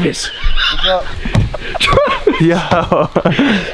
Travis. What's up? Yo.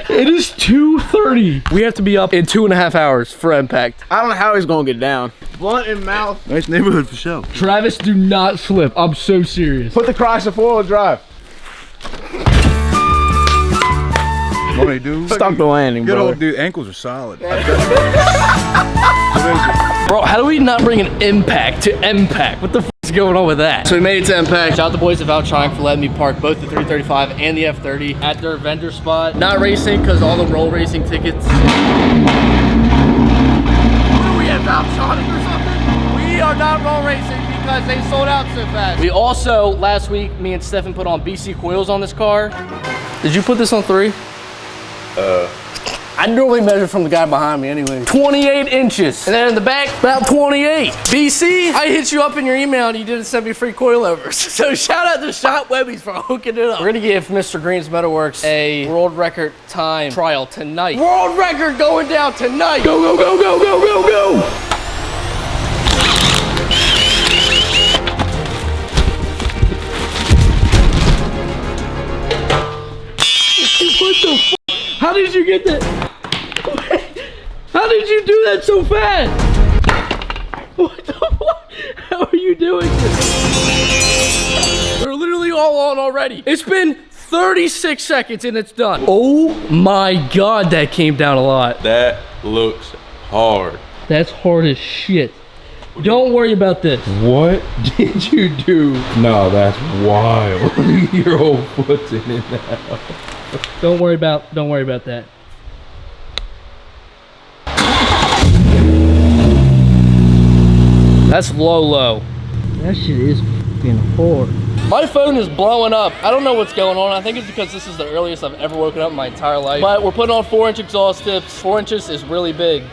It is 2:30. We have to be up in 2.5 hours for impact. I don't know how he's gonna get down. Blunt in mouth. Nice neighborhood for sure. Travis, do not slip. I'm so serious. Put the Chrysler 4-wheel drive. What they do? Stuck the landing, Good bro. old dude. Ankles are solid. Bro, how do we not bring an impact to impact? What the f is going on with that? So we made it to impact. Shout out the boys of Valtronic for letting me park both the 335 and the F30 at their vendor spot. Not racing because all the roll racing tickets. What are we at, Valtronic or something? We are not roll racing because they sold out so fast. We also, last week, me and Stefan put on BC coils on this car. Did you put this on 3? I normally measure from the guy behind me anyway. 28 inches. And then in the back, about 28. BC, I hit you up in your email and you didn't send me free coilovers. So shout out to Shop Webbies for hooking it up. We're gonna give Mr. Green's Metalworks a world record time trial tonight. World record going down tonight. Go, go, go, go, go, go, go. What the f? How did you get that? How did you do that so fast? What the fuck? How are you doing this? They're literally all on already. It's been 36 seconds and it's done. Oh my God, that came down a lot. That looks hard. That's hard as shit. Don't worry about this. What did you do? No, that's wild. Your whole foot's in it now. Don't worry about that. That's low. That shit is fucking hard. My phone is blowing up. I don't know what's going on. I think it's because this is the earliest I've ever woken up in my entire life. But we're putting on 4-inch exhaust tips. 4 inches is really big,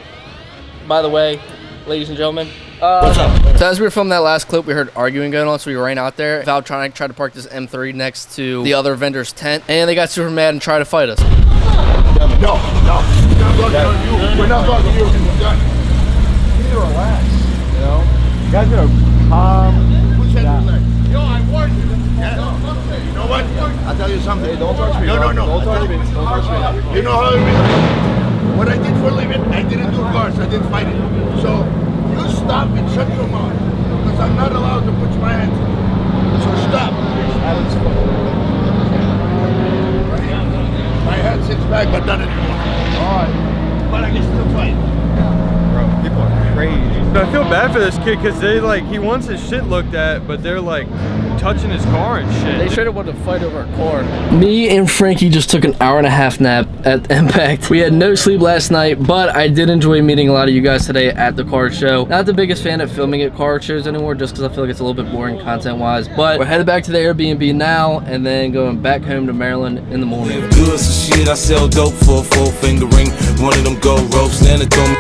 by the way, ladies and gentlemen. What's up? So as we were filming that last clip, we heard arguing going on, so we ran out there. Valtronic tried to park this M3 next to the other vendor's tent, and they got super mad and tried to fight us. No. We're not talking to you. You need to relax, you know? You guys are calm. Who said relax? Yo, I warned you. Yeah? You know what? I'll tell you something. Hey, don't touch me. No. Don't touch me. Don't touch me. You know how I realize? What I did for a living, I didn't do cars. I didn't fight it. So, you stop and shut your mouth. Because I'm not allowed to put my hands in. So stop. My head sits back, but not anymore. Alright. But I can still fight. Bro, people are crazy. I feel bad for this kid because he wants his shit looked at, but they're like touching his car and shit. They straight up wanted to fight over a car. Me and Frankie just took an 1.5 hour nap at Impact. We had no sleep last night, but I did enjoy meeting a lot of you guys today at the car show. Not the biggest fan of filming at car shows anymore, just because I feel like it's a little bit boring content-wise. But we're headed back to the Airbnb now, and then going back home to Maryland in the morning. Good so shit, I sell dope for a 4-finger ring. One of them gold ropes, then it told me.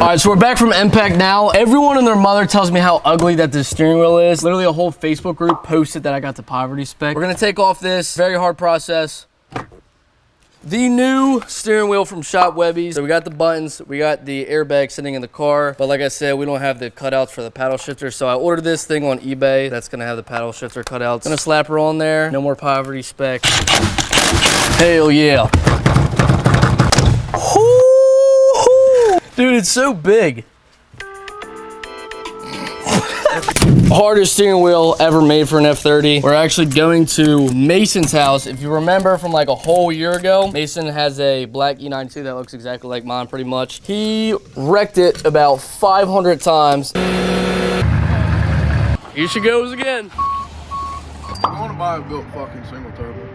Alright, so we're back from Impact now. Everyone and their mother tells me how ugly that this steering wheel is. Literally a whole Facebook group posted that I got the poverty spec. We're gonna take off this very hard process. The new steering wheel from Shop Webbies. So we got the buttons, we got the airbag sitting in the car, but like I said, we don't have the cutouts for the paddle shifter, so I ordered this thing on eBay that's gonna have the paddle shifter cutouts. Gonna slap her on there. No more poverty spec. Hell yeah. Dude, it's so big. Hardest steering wheel ever made for an F30. We're actually going to Mason's house. If you remember from like a whole year ago, Mason has a black E92 that looks exactly like mine pretty much. He wrecked it about 500 times. Here she goes again. I want to buy a built fucking single turbo.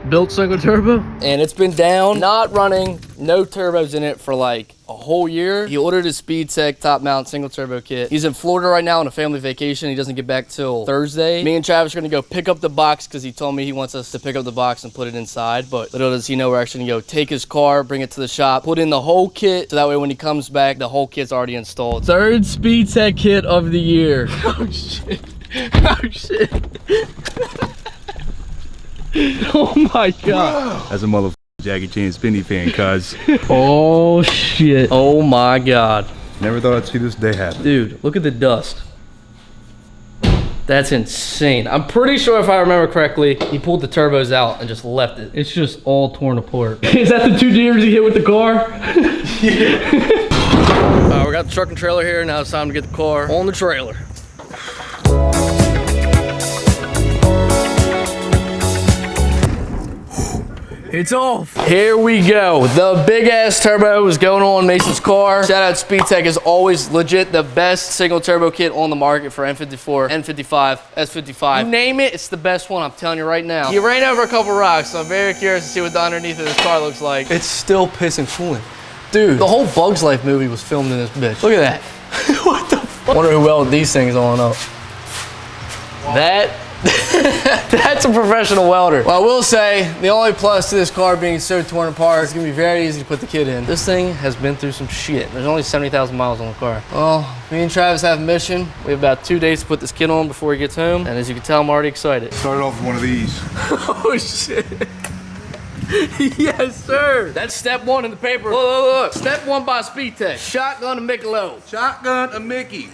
Built single turbo? And it's been down, not running, no turbos in it for like a whole year. He ordered his SpeedTech top mount single turbo kit. He's in Florida right now on a family vacation. He doesn't get back till Thursday. Me and Travis are gonna go pick up the box because he told me he wants us to pick up the box and put it inside. But little does he know we're actually gonna go take his car, bring it to the shop, put in the whole kit so that way when he comes back, the whole kit's already installed. Third SpeedTech kit of the year. Oh shit. Oh shit. Oh my god. As a motherfucker. Jackie Chan Spinny fan, cuz. Oh shit. Oh my god. Never thought I'd see this day happen. Dude, look at the dust. That's insane. I'm pretty sure if I remember correctly, he pulled the turbos out and just left it. It's just all torn apart. Is that the 2 deers he hit with the car? Yeah. We got the truck and trailer here. Now it's time to get the car on the trailer. It's off. Here we go. The big ass turbo is going on Mason's car. Shout out SpeedTech, is always legit the best single turbo kit on the market for N54, N55, S55. You name it, it's the best one. I'm telling you right now. He ran over a couple rocks, so I'm very curious to see what the underneath of this car looks like. It's still pissing cooling. Dude, the whole Bugs Life movie was filmed in this bitch. Look at that. What the fuck? Wonder who welded these things on up. That's a professional welder. Well, I will say, the only plus to this car being so torn apart, it's gonna be very easy to put the kit in. This thing has been through some shit. There's only 70,000 miles on the car. Well, me and Travis have a mission. We have about 2 days to put this kit on before he gets home. And as you can tell, I'm already excited. Started off with one of these. Oh shit. Yes, sir. That's step 1 in the paper. Look. Step 1 by SpeedTech. Shotgun to Michelob. Shotgun a Mickey.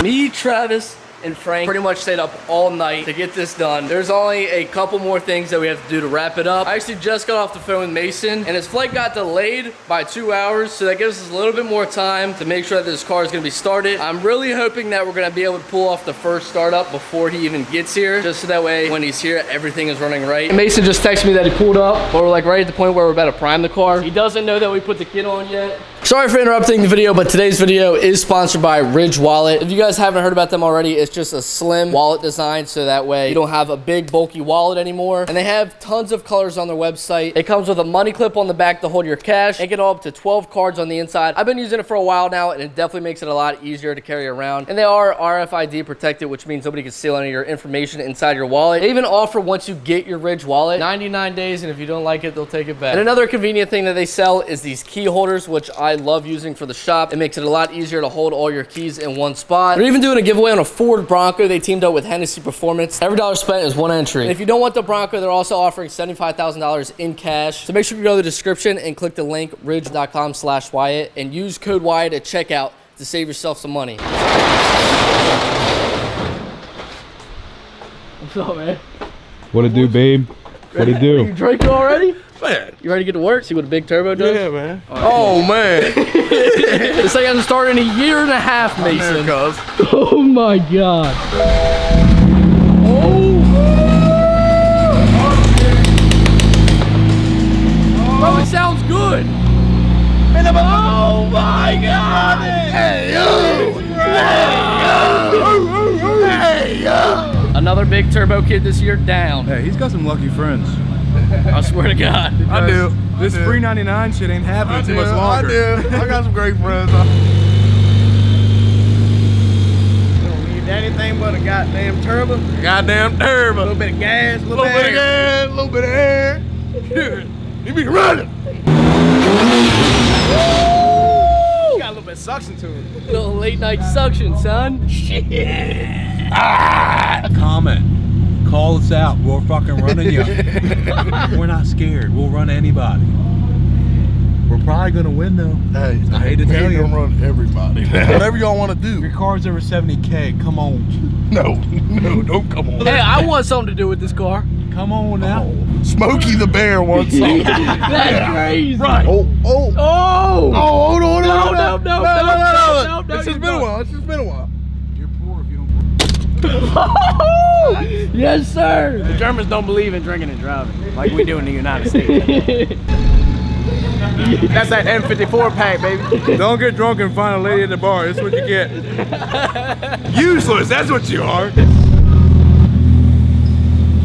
Me, Travis, and Frank pretty much stayed up all night to get this done. There's only a couple more things that we have to do to wrap it up. I actually just got off the phone with Mason, and his flight got delayed by 2 hours, so that gives us a little bit more time to make sure that this car is gonna be started. I'm really hoping that we're gonna be able to pull off the first startup before he even gets here, just so that way when he's here, everything is running right. And Mason just texted me that he pulled up, but we're like right at the point where we're about to prime the car. He doesn't know that we put the kit on yet. Sorry for interrupting the video, but today's video is sponsored by Ridge Wallet. If you guys haven't heard about them already, it's just a slim wallet design, so that way you don't have a big bulky wallet anymore. And they have tons of colors on their website. It comes with a money clip on the back to hold your cash and get up to 12 cards on the inside. I've been using it for a while now, and it definitely makes it a lot easier to carry around. And they are RFID protected, which means nobody can steal any of your information inside your wallet. They even offer, once you get your Ridge Wallet, 99 days, and if you don't like it, they'll take it back. And another convenient thing that they sell is these key holders, which I love using for the shop. It makes it a lot easier to hold all your keys in one spot. They're even doing a giveaway on a Ford Bronco. They teamed up with Hennessy Performance. Every dollar spent is 1 entry. And if you don't want the Bronco, they're also offering $75,000 in cash. So make sure you go to the description and click the link ridge.com/Wyatt and use code Wyatt at checkout to save yourself some money. What's up, man? What it do, babe? What it do? You drinking already? Man. You ready to get to work? See what a big turbo does? Yeah, man. Oh, man. This thing hasn't started in a year and a half, Mason. Cuz. Oh my god. Oh. Bro, it sounds good. Oh my god. Hey, yo. Hey, yo. Another big turbo kit this year down. Hey, he's got some lucky friends. I swear to God. I do. This free 99 shit ain't happening too much longer. I do. I got some great friends. You don't need anything but a goddamn turbo. Goddamn turbo. A little bit of gas, a little Little bit of gas, a little bit of air. Dude, you be running. Got a little bit of suction to it. Little late night suction, son. Shit. Comment. Call us out. We're fucking running you. We're not scared. We'll run anybody. We're probably gonna win though. Hey, I hate to tell we you. gonna run everybody. Whatever y'all want to If your do. car's over 70K, come on. No, don't come on. Hey, I want something to do with this car. Come on now. Smokey the Bear wants something. That's crazy. Right. Oh. Oh. Oh, hold on. No. It's just been a while. You're poor if you don't. Yes, sir. The Germans don't believe in drinking and driving like we do in the United States. That's that N54 pack, baby. Don't get drunk and find a lady at the bar. That's what you get. Useless. That's what you are.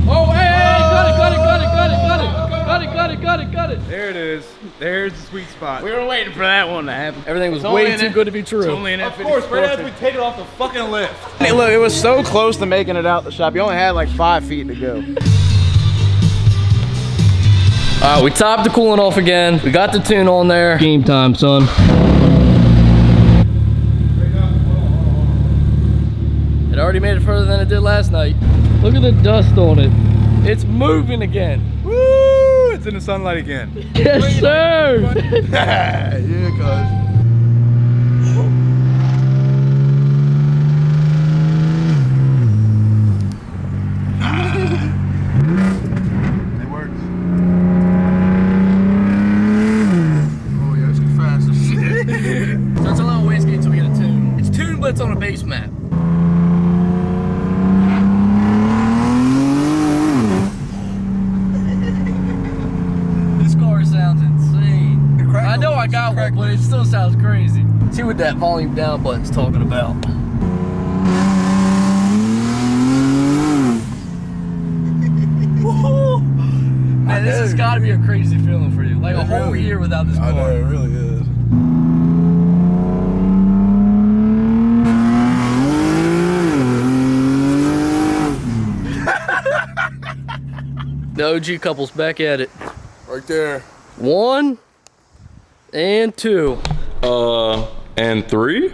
Oh, hey, cut it. There it is. There's the sweet spot. We were waiting for that one to happen. Everything was It's only way an too N- good to be true. It's only an Of N54. course, right after we take it off the fucking lift. Hey, look, it was so close to making it out the shop. You only had like 5 feet to go. All right, we topped the coolant off again. We got the tune on there. Game time, son. It already made it further than it did last night. Look at the dust on it. It's moving again. Woo! It's in the sunlight again. Yes, sir. Yeah, cuz. It works. Oh yeah, it's fast as shit. So it's a little whiskey until we get a tune. It's tuned, but it's on a base map. This car sounds insane. I know I got one, but it still sounds crazy. See what that volume down button's talking about. Man, this has got to be a crazy feeling for you. Like a whole year without this car. I know, it really is. The OG couple's back at it. Right there. 1 and 2. And 3?